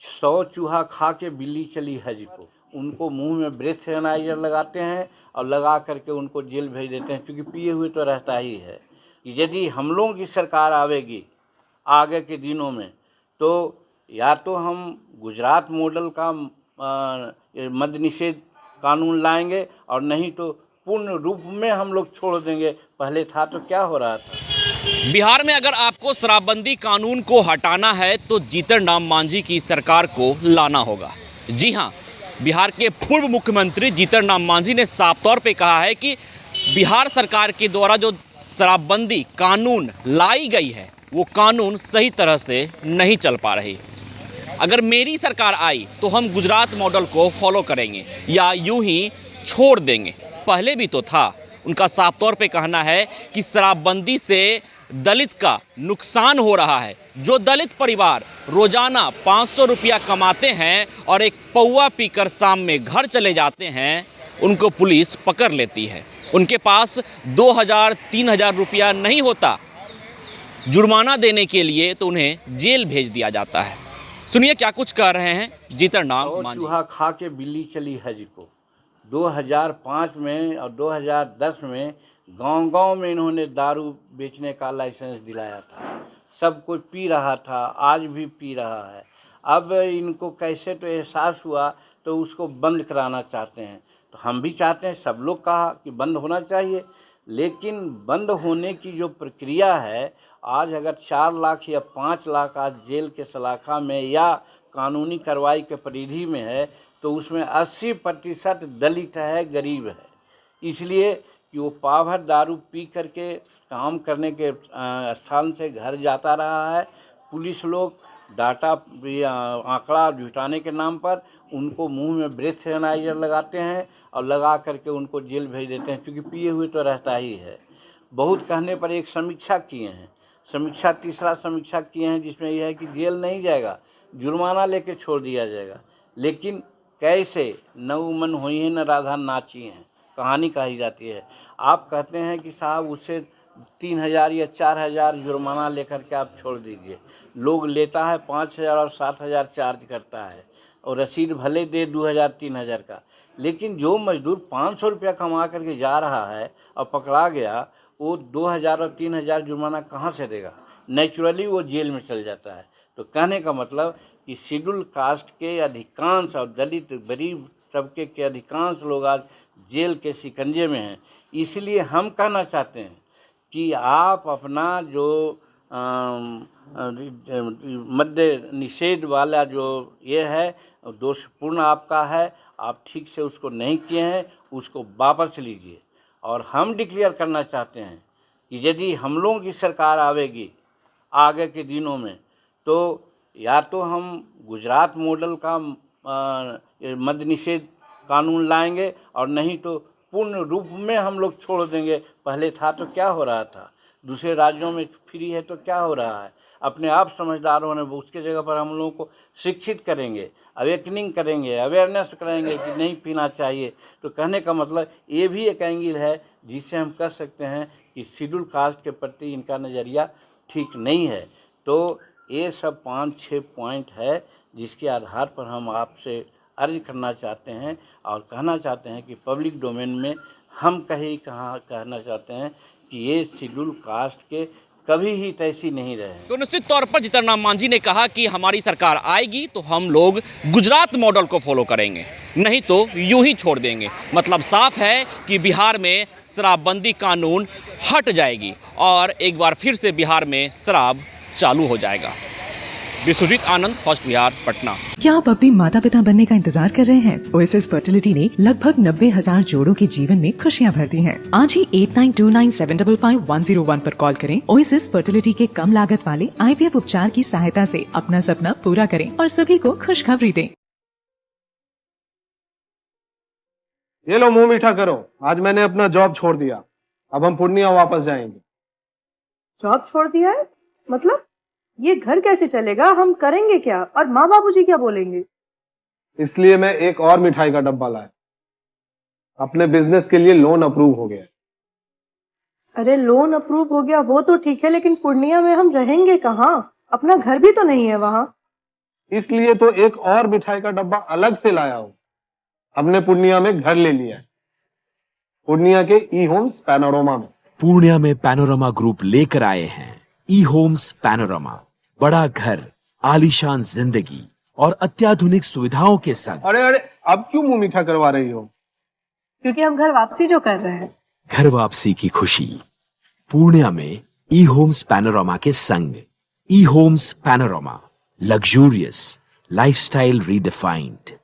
100 चूहा खा के बिल्ली चली हज को। उनको मुंह में ब्रेथ एनालाइजर लगाते हैं और लगा करके उनको जेल भेज देते हैं, क्योंकि पिए हुए तो रहता ही है। यदि हम लोगों की सरकार आवेगी आगे के दिनों में, तो या तो हम गुजरात मॉडल का मद्य निषेध कानून लाएंगे, और नहीं तो पूर्ण रूप में हम लोग छोड़ देंगे। पहले था तो क्या हो रहा था। बिहार में अगर आपको शराबबंदी कानून को हटाना है तो जीतन राम मांझी की सरकार को लाना होगा। जी हाँ, बिहार के पूर्व मुख्यमंत्री जीतन राम मांझी ने साफ तौर पे कहा है कि बिहार सरकार के द्वारा जो शराबबंदी कानून लाई गई है वो कानून सही तरह से नहीं चल पा रही। अगर मेरी सरकार आई तो हम गुजरात मॉडल को फॉलो करेंगे या यूं ही छोड़ देंगे। पहले भी तो था। उनका साफ तौर पे कहना है कि शराबबंदी से दलित का नुकसान हो रहा है। जो दलित परिवार रोजाना 500 रुपया कमाते हैं और एक पौवा पीकर शाम में घर चले जाते हैं, उनको पुलिस पकड़ लेती है। उनके पास 2000-3000 रुपया नहीं होता जुर्माना देने के लिए, तो उन्हें जेल भेज दिया जाता है। सुनिए क्या कुछ कह रहे हैं जीतन राम मांझी। चूहा खा के बिल्ली चली हज को। 2005 में और 2010 में गांव-गांव में इन्होंने दारू बेचने का लाइसेंस दिलाया था। सब कोई पी रहा था, आज भी पी रहा है। अब इनको कैसे तो एहसास हुआ तो उसको बंद कराना चाहते हैं। तो हम भी चाहते हैं, सब लोग कहा कि बंद होना चाहिए, लेकिन बंद होने की जो प्रक्रिया है, आज अगर 4 लाख या 5 लाख आज जेल के सलाखा में या कानूनी कार्रवाई के परिधि में है, तो उसमें 80% दलित है, गरीब है। इसलिए कि वो पाभर दारू पी करके काम करने के स्थान से घर जाता रहा है। पुलिस लोग डाटा आंकड़ा जुटाने के नाम पर उनको मुंह में ब्रेथ एनालाइजर लगाते हैं और लगा करके उनको जेल भेज देते हैं, क्योंकि पिए हुए तो रहता ही है। बहुत कहने पर एक समीक्षा किए हैं, तीसरा समीक्षा किए हैं, जिसमें यह है कि जेल नहीं जाएगा, जुर्माना लेके छोड़ दिया जाएगा। लेकिन कैसे नौ मन हुई है न राधा नाची हैं, कहानी कही जाती है। आप कहते हैं कि साहब उससे 3000 या 4000 जुर्माना लेकर के आप छोड़ दीजिए। लोग लेता है 5000 और 7000 चार्ज करता है, और रसीद भले दे 2000-3000 का, लेकिन जो मजदूर 500 रुपया कमा करके जा रहा है और पकड़ा गया, वो 2000 और 3000 जुर्माना कहाँ से देगा। नेचुरली वो जेल में चल जाता है। तो कहने का मतलब कि शेड्यूल कास्ट के अधिकांश और दलित गरीब तबके के अधिकांश लोग आज जेल के शिकंजे में हैं। इसलिए हम कहना चाहते हैं कि आप अपना जो मद्य निषेध वाला जो ये है, दोषपूर्ण आपका है, आप ठीक से उसको नहीं किए हैं, उसको वापस लीजिए। और हम डिक्लेयर करना चाहते हैं कि यदि हम लोगों की सरकार आवेगी आगे के दिनों में, तो या तो हम गुजरात मॉडल का मद्य निषेध कानून लाएंगे, और नहीं तो पूर्ण रूप में हम लोग छोड़ देंगे। पहले था तो क्या हो रहा था, दूसरे राज्यों में फ्री है तो क्या हो रहा है। अपने आप समझदार होने, उसके जगह पर हम लोगों को शिक्षित करेंगे, अवेकनिंग करेंगे, अवेयरनेस करेंगे कि नहीं पीना चाहिए। तो कहने का मतलब ये भी एक एंगल है जिससे हम कह सकते हैं कि शेड्यूल कास्ट के प्रति इनका नज़रिया ठीक नहीं है। तो ये सब 5-6 पॉइंट है जिसके आधार पर हम आपसे अर्ज करना चाहते हैं और कहना चाहते हैं कि पब्लिक डोमेन में हम कहना चाहते हैं कि ये शेड्यूल कास्ट के कभी ही तैसी नहीं रहे। तो निश्चित तौर पर जीतन राम मांझी ने कहा कि हमारी सरकार आएगी तो हम लोग गुजरात मॉडल को फॉलो करेंगे, नहीं तो यूं ही छोड़ देंगे। मतलब साफ है कि बिहार में शराबबंदी कानून हट जाएगी और एक बार फिर से बिहार में शराब चालू हो जाएगा। विश्वजीत आनंद, फर्स्ट बिहार, पटना। क्या आप भी माता पिता बनने का इंतजार कर रहे हैं? ओएसिस फर्टिलिटी ने लगभग 90,000 जोड़ों के जीवन में खुशियां भर दी हैं। आज ही 8929755101 पर कॉल करें। ओएसिस फर्टिलिटी के कम लागत वाले IVF उपचार की सहायता से अपना सपना पूरा करें और सभी को खुशखबरी दें। ये लो मुंह मीठा करो, आज मैंने अपना जॉब छोड़ दिया, अब हम पूर्णिया वापस जाएंगे। जॉब छोड़ दिया है? मतलब ये घर कैसे चलेगा, हम करेंगे क्या, और माँ बाबूजी क्या बोलेंगे? इसलिए मैं एक और मिठाई का डब्बा लाया। अपने बिजनेस के लिए लोन अप्रूव हो गया। अरे लोन अप्रूव हो गया वो तो ठीक है, लेकिन पूर्णिया में हम रहेंगे कहाँ? अपना घर भी तो नहीं है वहाँ। इसलिए तो एक और मिठाई का डब्बा अलग से लाया हूं। हमने पूर्णिया में घर ले लिया है, पूर्णिया के ई होम्स पैनोरमा में। पूर्णिया में पैनोरमा ग्रुप लेकर आए हैं ई होम्स पैनोरमा, बड़ा घर, आलीशान जिंदगी और अत्याधुनिक सुविधाओं के संग। अरे अरे, अब क्यों मुंह मीठा करवा रही हो? क्योंकि हम घर वापसी जो कर रहे हैं। घर वापसी की खुशी पूर्णिया में ई होम्स पैनोरमा के संग। ई Homes Panorama, luxurious lifestyle redefined.